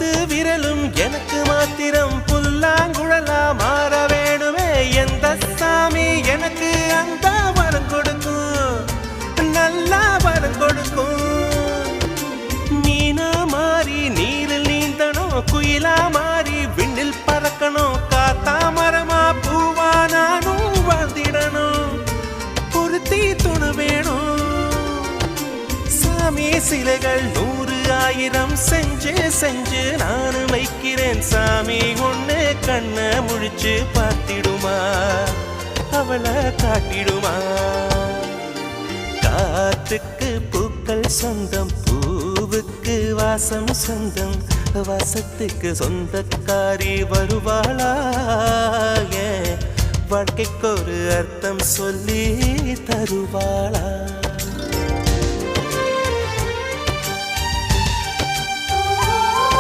10 விரலும் எனக்கு மாத்திரம் புல்லாங்குழலா மாற வேணுமே எந்த சாமி எனக்கு அந்த வரம் கொடுக்கும் நல்லா வரம் கொடுக்கும் மீனா மாறி நீரில் நீந்தணும் குயிலா மாறி விண்ணில் பறக்கணும் காத்தா மரமா பூவா நானும் வாழ்ந்திடணும் பொருத்தி துணு வேணும் சாமி சிலைகள் 100,000 செஞ்சு செஞ்சு நானும் வைக்கிறேன் சாமி ஒண்ணு கண்ண முழிச்சு பார்த்திடுமா அவளை காட்டிடுமா காத்துக்கு பூக்கள் சொந்தம் பூவுக்கு வாசம் சொந்தம் வாசத்துக்கு சொந்தக்காரி வருவாளா வாழ்க்கைக்கு ஒரு அர்த்தம் சொல்லி தருவாளா